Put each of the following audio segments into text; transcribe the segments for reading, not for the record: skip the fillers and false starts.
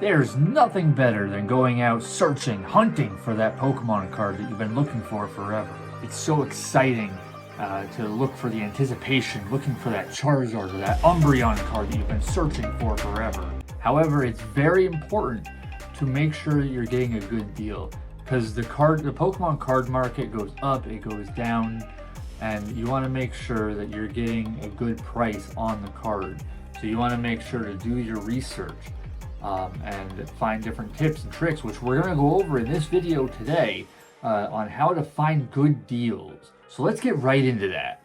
There's nothing better than going out searching, hunting for that Pokemon card that you've been looking for forever. It's so exciting to look for the anticipation, looking for that Charizard or that Umbreon card that you've been searching for forever. However, it's very important to make sure that you're getting a good deal, because the Pokemon card market goes up, it goes down, and you want to make sure that you're getting a good price on the card. So you want to make sure to do your research and find different tips and tricks, which we're going to go over in this video today on how to find good deals. So let's get right into that.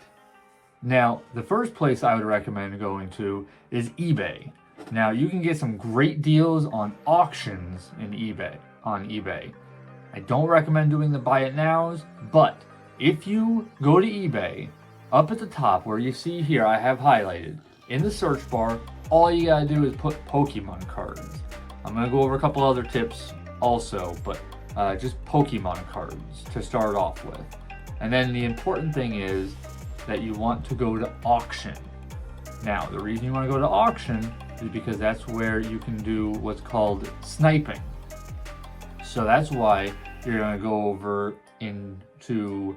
Now, the first place I would recommend going to is eBay. Now, you can get some great deals on auctions on eBay. I don't recommend doing the buy it nows, but if you go to eBay, up at the top where you see here, I have highlighted, in the search bar, all you gotta do is put Pokemon cards. I'm gonna go over a couple other tips also, but just Pokemon cards to start off with. And then the important thing is that you want to go to auction. Now, the reason you want to go to auction is because that's where you can do what's called sniping. So that's why you're going to go over into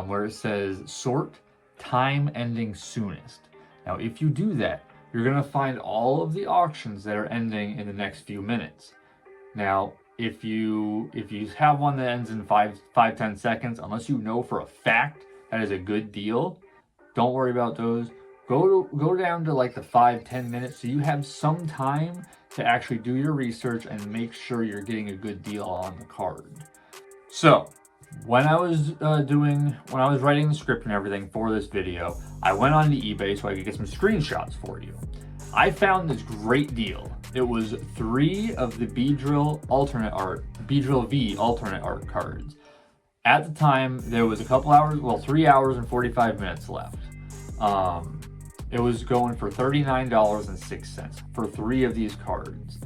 where it says sort time ending soonest. Now, if you do that, you're going to find all of the auctions that are ending in the next few minutes. Now, if you have one that ends in 5-10 seconds, unless you know for a fact that is a good deal, don't worry about those. Go down to like the 5-10 minutes so you have some time to actually do your research and make sure you're getting a good deal on the card. So when I was writing the script and everything for this video, I went on to eBay so I could get some screenshots for you. I found this great deal. It was 3 of the Beedrill V alternate art cards. At the time, there was 3 hours and 45 minutes left. It was going for $39.06 for 3 of these cards.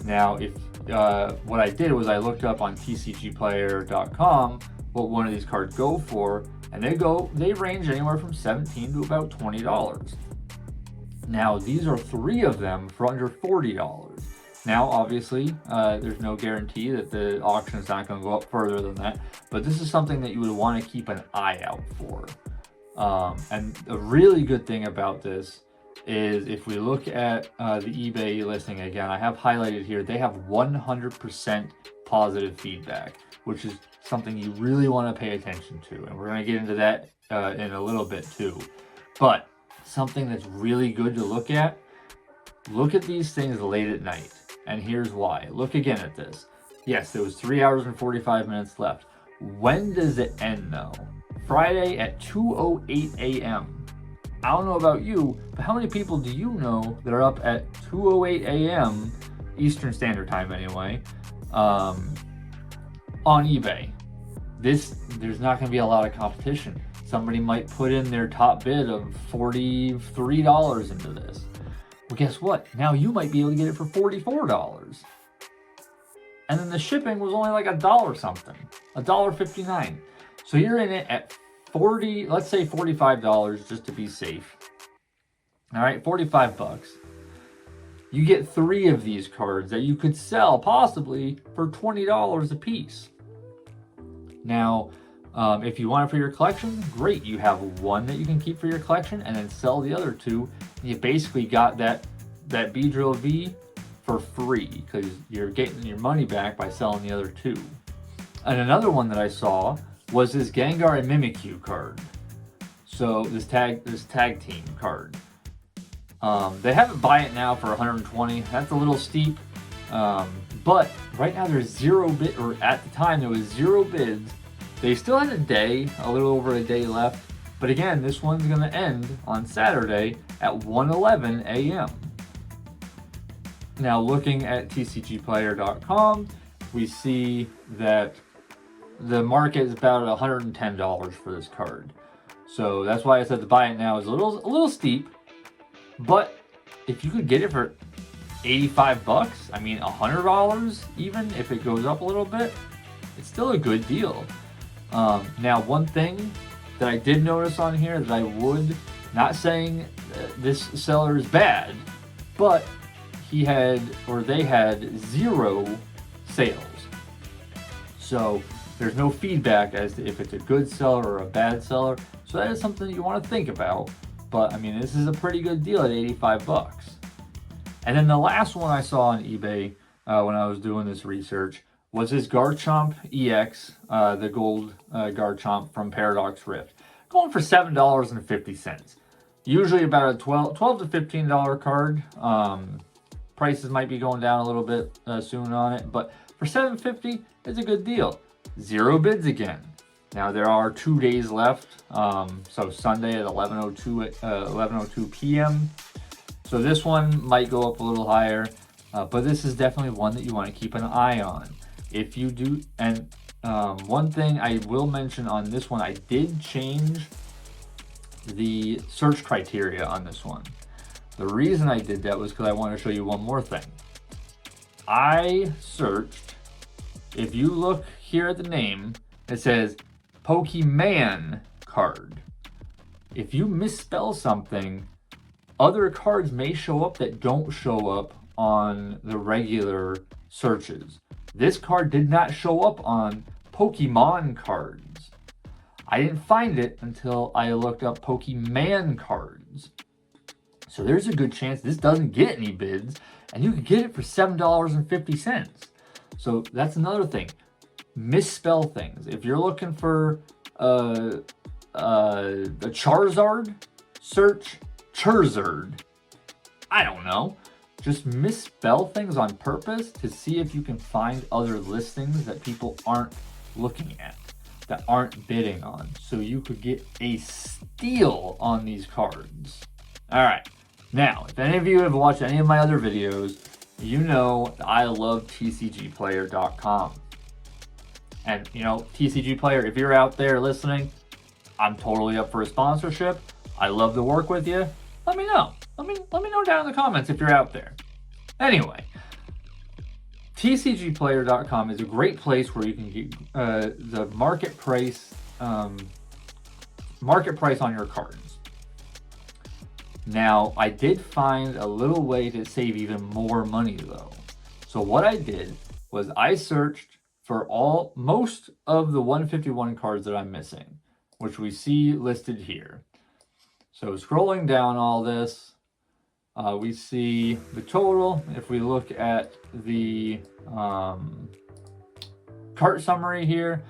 Now, what I did was I looked up on TCGPlayer.com what one of these cards go for, and they range anywhere from $17 to about $20. Now, these are 3 of them for under $40. Now, obviously, there's no guarantee that the auction is not going to go up further than that, but this is something that you would want to keep an eye out for. And a really good thing about this is if we look at the eBay listing again, I have highlighted here, they have 100% positive feedback, which is something you really want to pay attention to. And we're going to get into that in a little bit too. But something that's really good to look at these things late at night. And here's why. Look again at this. Yes, there was 3 hours and 45 minutes left. When does it end though? Friday at 2:08 a.m. I don't know about you, but how many people do you know that are up at 2:08 a.m. Eastern Standard Time anyway, on eBay? There's not going to be a lot of competition. Somebody might put in their top bid of $43 into this. Well, guess what? Now you might be able to get it for $44. And then the shipping was only like $1 something, $1.59. So you're in it at let's say $45 just to be safe. All right, 45 bucks. You get 3 of these cards that you could sell possibly for $20 a piece. Now, if you want it for your collection, great. You have 1 that you can keep for your collection and then sell the other 2. You basically got that Beedrill V for free because you're getting your money back by selling the other 2. And another one that I saw was this Gengar and Mimikyu card. So this tag team card. They have it buy it now for $120. That's a little steep. But right now there's 0 bid, or at the time there was 0 bids. They still had a little over a day left. But again, this one's gonna end on Saturday at 1:11 a.m. Now looking at TCGPlayer.com, we see that the market is about $110 for this card. So that's why I said the buy it now is a little steep. But if you could get it for 85 bucks, I mean $100 even if it goes up a little bit, it's still a good deal. Now, one thing that I did notice on here that not saying this seller is bad, but they had 0 sales. So there's no feedback as to if it's a good seller or a bad seller. So that is something that you want to think about. But I mean, this is a pretty good deal at 85 bucks. And then the last one I saw on eBay when I was doing this research was this Garchomp EX, the gold Garchomp from Paradox Rift, going for $7.50. Usually about a $12 to $15 card. Prices might be going down a little bit soon on it, but for $7.50, it's a good deal. 0 bids again. Now there are 2 days left, so Sunday at 11:02 p.m. So this one might go up a little higher, but this is definitely one that you want to keep an eye on. If you do, and one thing I will mention on this one, I did change the search criteria on this one. The reason I did that was because I want to show you one more thing. I searched, if you look here at the name, it says Pokémon card. If you misspell something, other cards may show up that don't show up on the regular searches. This card did not show up on Pokemon cards. I didn't find it until I looked up Pokémon cards. So there's a good chance this doesn't get any bids, and you could get it for $7.50. So that's another thing. Misspell things. If you're looking for a Charizard, search Charizard. I don't know. Just misspell things on purpose to see if you can find other listings that people aren't looking at, that aren't bidding on. So you could get a steal on these cards. All right. Now, if any of you have watched any of my other videos, you know I love TCGPlayer.com. And, you know, TCGPlayer, if you're out there listening, I'm totally up for a sponsorship. I love to work with you. Let me know. Let me know down in the comments if you're out there. Anyway, TCGPlayer.com is a great place where you can get the market price on your cards. Now, I did find a little way to save even more money though. So what I did was I searched for most of the 151 cards that I'm missing, which we see listed here. So scrolling down all this, we see the total. If we look at the cart summary here,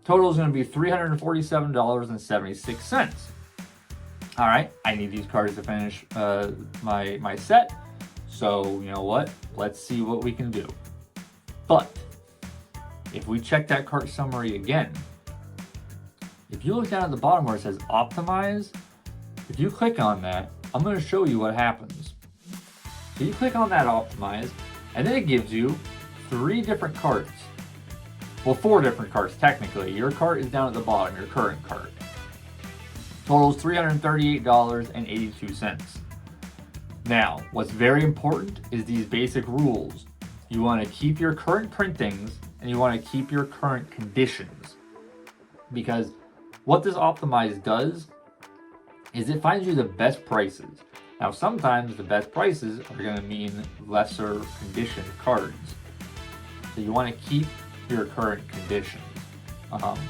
total is going to be $347.76. All right, I need these cards to finish my set. So you know what? Let's see what we can do. But if we check that cart summary again, if you look down at the bottom where it says optimize, if you click on that, I'm going to show you what happens. So you click on that optimize, and then it gives you 3 different carts. Well, 4 different carts technically. Your cart is down at the bottom, your current cart. Total is $338.82. Now, what's very important is these basic rules. You want to keep your current printings and you want to keep your current conditions. Because what this optimize does is it finds you the best prices. Now, sometimes the best prices are going to mean lesser conditioned cards. So you want to keep your current conditions.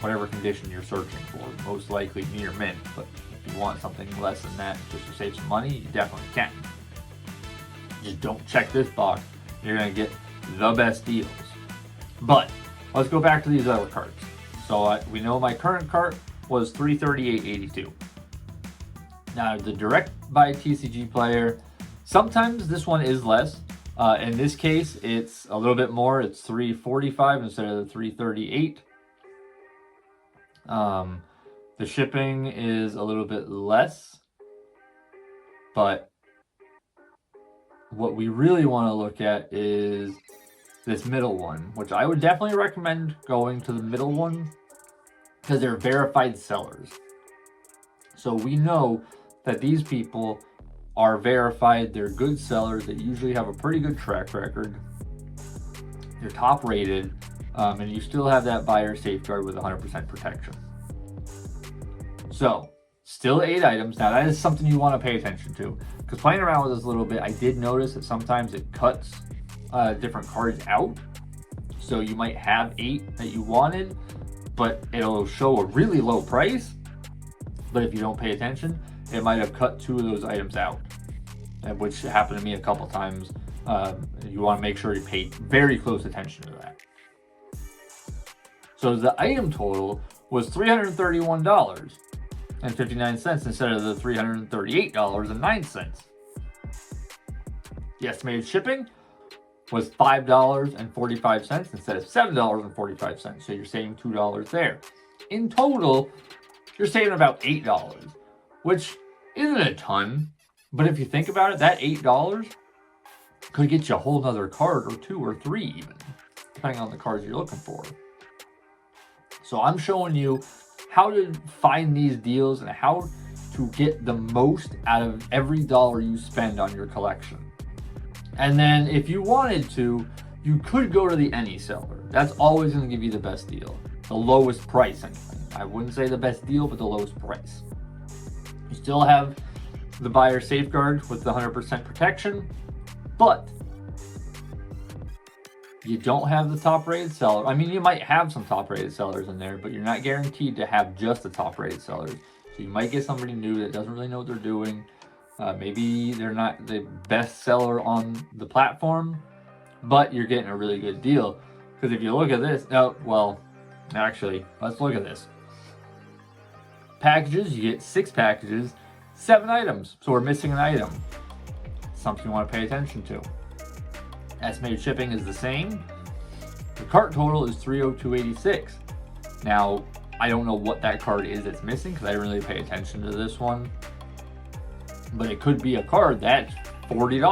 Whatever condition you're searching for, most likely near mint, but if you want something less than that just to save some money, you definitely can. Just don't check this box, you're going to get the best deals. But let's go back to these other cards. So we know my current cart was $338.82. Now the direct by TCGPlayer, sometimes this one is less. In this case, it's a little bit more. It's $345 instead of the $338. The shipping is a little bit less, but what we really want to look at is this middle one, which I would definitely recommend going to the middle one because they're verified sellers. So we know that these people are verified, they're good sellers, they usually have a pretty good track record, they're top rated, and you still have that buyer safeguard with 100% protection. So, still 8 items. Now that is something you want to pay attention to, because Because playing around with this a little bit, I did notice that sometimes it cuts different cards out. So you might have 8 that you wanted, but it'll show a really low price. But if you don't pay attention, it might have cut 2 of those items out, which happened to me a couple times. You want to make sure you pay very close attention to that. So the item total was $331.59 instead of the $338.09. The estimated shipping was $5.45 instead of $7.45. So you're saving $2 there. In total, you're saving about $8, which isn't a ton. But if you think about it, that $8 could get you a whole nother card or 2 or 3 even, depending on the cards you're looking for. So I'm showing you how to find these deals and how to get the most out of every dollar you spend on your collection. And then if you wanted to, you could go to the any seller. That's always going to give you the best deal. The lowest price anyway. I wouldn't say the best deal, but the lowest price. You still have the buyer safeguard with the 100% protection, but you don't have the top rated seller. I mean, you might have some top rated sellers in there, but you're not guaranteed to have just the top rated sellers. So you might get somebody new that doesn't really know what they're doing. Maybe they're not the best seller on the platform, but you're getting a really good deal. Because if you look at this, actually, let's look at this. Packages, you get 6 packages, 7 items. So we're missing an item. Something you want to pay attention to. Estimated shipping is the same. The cart total is $302.86. Now, I don't know what that card is that's missing because I didn't really pay attention to this one. But it could be a card that's $40.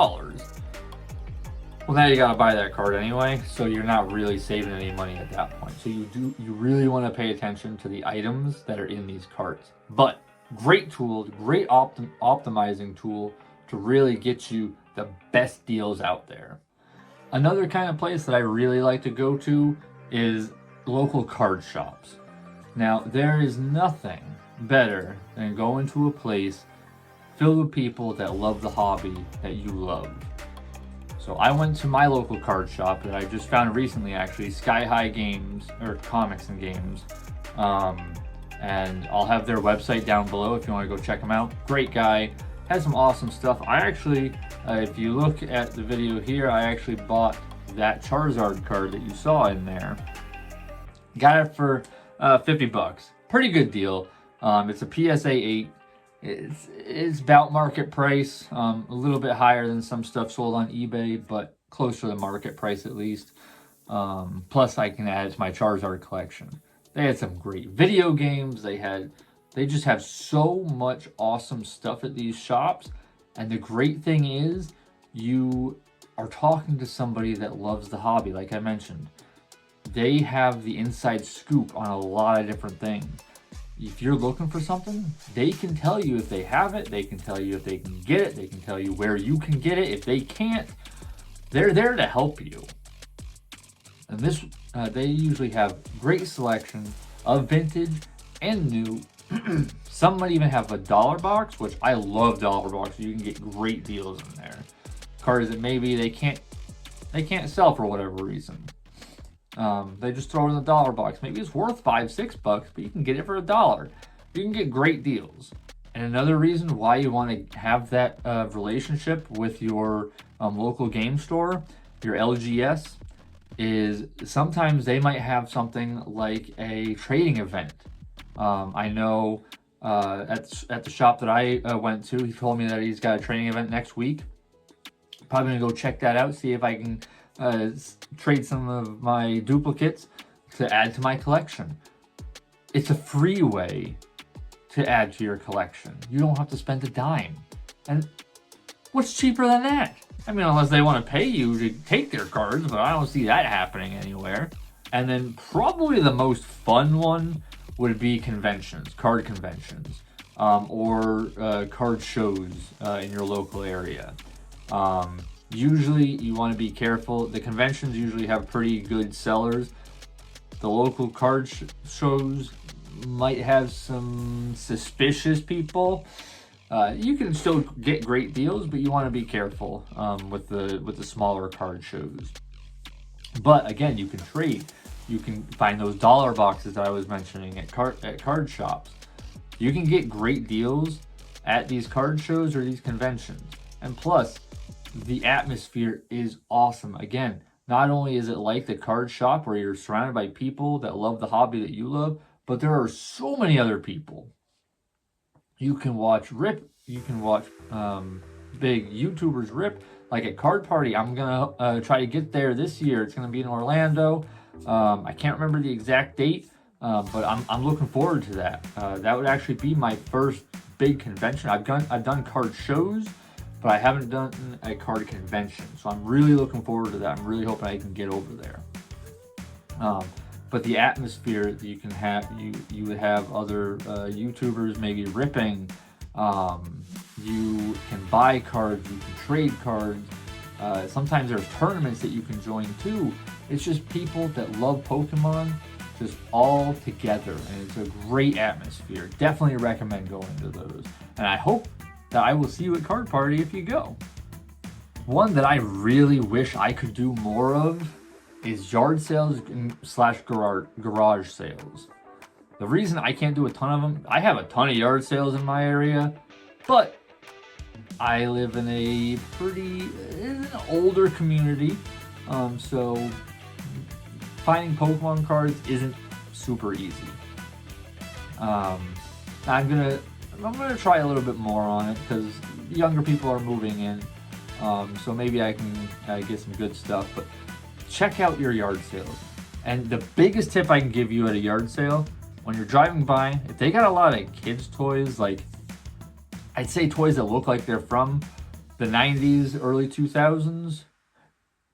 Well, now you gotta buy that card anyway, so you're not really saving any money at that point. So you really want to pay attention to the items that are in these carts. But great tool, great optimizing tool to really get you the best deals out there. Another kind of place that I really like to go to is local card shops. Now, there is nothing better than going to a place filled with people that love the hobby that you love. So I went to my local card shop that I just found recently, actually, Sky High Games, or Comics and Games. And I'll have their website down below if you want to go check them out. Great guy, has some awesome stuff. I actually, if you look at the video here, I actually bought that Charizard card that you saw in there. Got it for $50. Pretty good deal. It's a PSA 8. It's about market price, a little bit higher than some stuff sold on eBay, but close to the market price at least. Plus I can add it to my Charizard collection. They had some great video games. They just have so much awesome stuff at these shops. And the great thing is you are talking to somebody that loves the hobby. Like I mentioned, they have the inside scoop on a lot of different things. If you're looking for something, they can tell you if they have it, they can tell you if they can get it, they can tell you where you can get it. If they can't, they're there to help you. And this, they usually have great selection of vintage and new. Some might even have a dollar box, which I love dollar boxes. You can get great deals in there. Cards that maybe they can't sell for whatever reason. They just throw it in the dollar box. Maybe it's worth $5-6, but you can get it for $1. You can get great deals. And another reason why you want to have that relationship with your local game store, your LGS, is sometimes they might have something like a trading event. I know at the shop that I went to, he told me that he's got a trading event next week. Probably gonna go check that out, see if I can trade some of my duplicates to add to my collection. It's a free way to add to your collection. You don't have to spend a dime. And what's cheaper than that? I mean, unless they want to pay you to take their cards, but I don't see that happening anywhere. And then probably the most fun one would be conventions, card conventions, or card shows in your local area. Usually you want to be careful. The conventions usually have pretty good sellers. The local card shows might have some suspicious people. You can still get great deals, but you want to be careful with the smaller card shows. But again, you can trade. You can find those dollar boxes that I was mentioning at card shops. You can get great deals at these card shows or these conventions. And plus, the atmosphere is awesome. Again, not only is it like the card shop where you're surrounded by people that love the hobby that you love, but there are so many other people. You can watch big YouTubers rip. Like at Card Party, I'm gonna try to get there this year. It's gonna be in Orlando. I can't remember the exact date, but I'm looking forward to that. That would actually be my first big convention. I've done card shows, but I haven't done a card convention. So I'm really looking forward to that. I'm really hoping I can get over there. But the atmosphere that you can have, you would have other YouTubers maybe ripping. You can buy cards, you can trade cards. Sometimes there's tournaments that you can join too. It's just people that love Pokemon just all together, and it's a great atmosphere. Definitely recommend going to those. And I hope that I will see you at Card Party if you go. One that I really wish I could do more of is yard sales / garage sales. The reason I can't do a ton of them, I have a ton of yard sales in my area, but I live in an older community, so finding Pokemon cards isn't super easy. I'm gonna try a little bit more on it because younger people are moving in, so maybe I can get some good stuff. But check out your yard sales. And the biggest tip I can give you at a yard sale, when you're driving by, if they got a lot of kids' toys, like I'd say toys that look like they're from the 90s, early 2000s,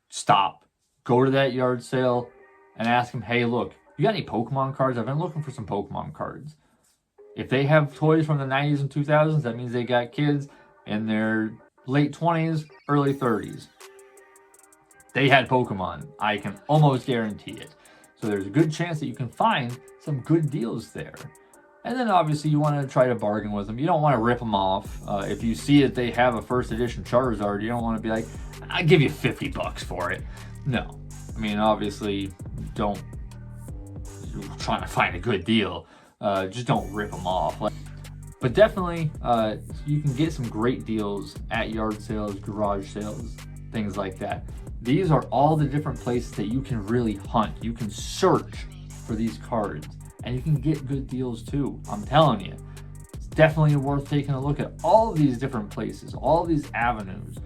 stop. Go to that yard sale and ask them, hey, look, you got any Pokemon cards? I've been looking for some Pokemon cards. If they have toys from the 90s and 2000s, that means they got kids in their late 20s, early 30s. They had Pokemon. I can almost guarantee it. So there's a good chance that you can find some good deals there. And then obviously you want to try to bargain with them. You don't want to rip them off. If you see that they have a first edition Charizard, you don't want to be like, I'll give you $50 for it. No. I mean, obviously, don't, you're trying to find a good deal. Just don't rip them off. But definitely, you can get some great deals at yard sales, garage sales, things like that. These are all the different places that you can really hunt. You can search for these cards, and you can get good deals too. I'm telling you, it's definitely worth taking a look at all of these different places, all these avenues.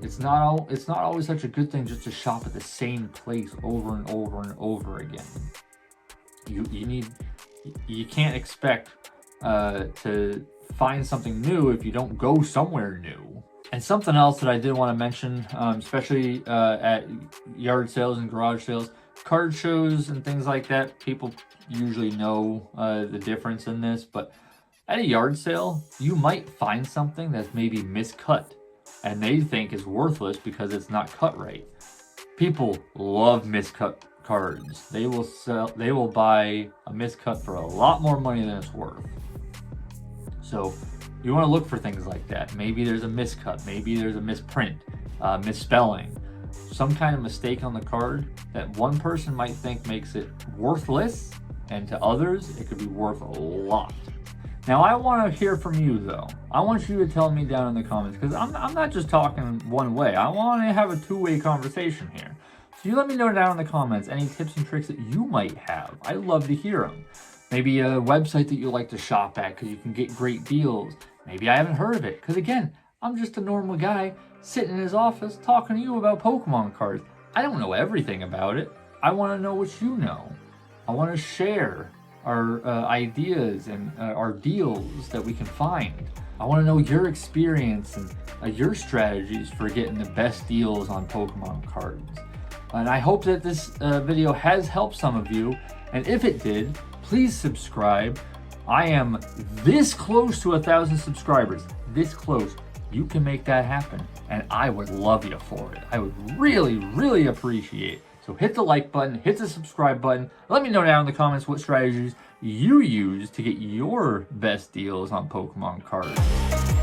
It's not always such a good thing just to shop at the same place over and over and over again. You can't expect to find something new if you don't go somewhere new. And something else that I did want to mention, especially at yard sales and garage sales, card shows and things like that, people usually know the difference in this, but at a yard sale, you might find something that's maybe miscut and they think is worthless because it's not cut right. People love miscut cards. They will buy a miscut for a lot more money than it's worth. So you want to look for things like that. Maybe there's a miscut, maybe there's a misprint, misspelling, some kind of mistake on the card that one person might think makes it worthless, and to others it could be worth a lot. Now I want to hear from you though. I want you to tell me down in the comments, because I'm not just talking one way. I want to have a two-way conversation here. So you let me know down in the comments any tips and tricks that you might have. I'd love to hear them. Maybe a website that you like to shop at because you can get great deals. Maybe I haven't heard of it, because again, I'm just a normal guy sitting in his office talking to you about Pokemon cards. I don't know everything about it. I want to know what you know. I want to share our ideas and our deals that we can find. I want to know your experience and your strategies for getting the best deals on Pokemon cards. And I hope that this video has helped some of you. And if it did, please subscribe. I am this close to 1,000 subscribers. This close. You can make that happen. And I would love you for it. I would really, really appreciate So hit the like button, hit the subscribe button. Let me know down in the comments what strategies you use to get your best deals on Pokemon cards.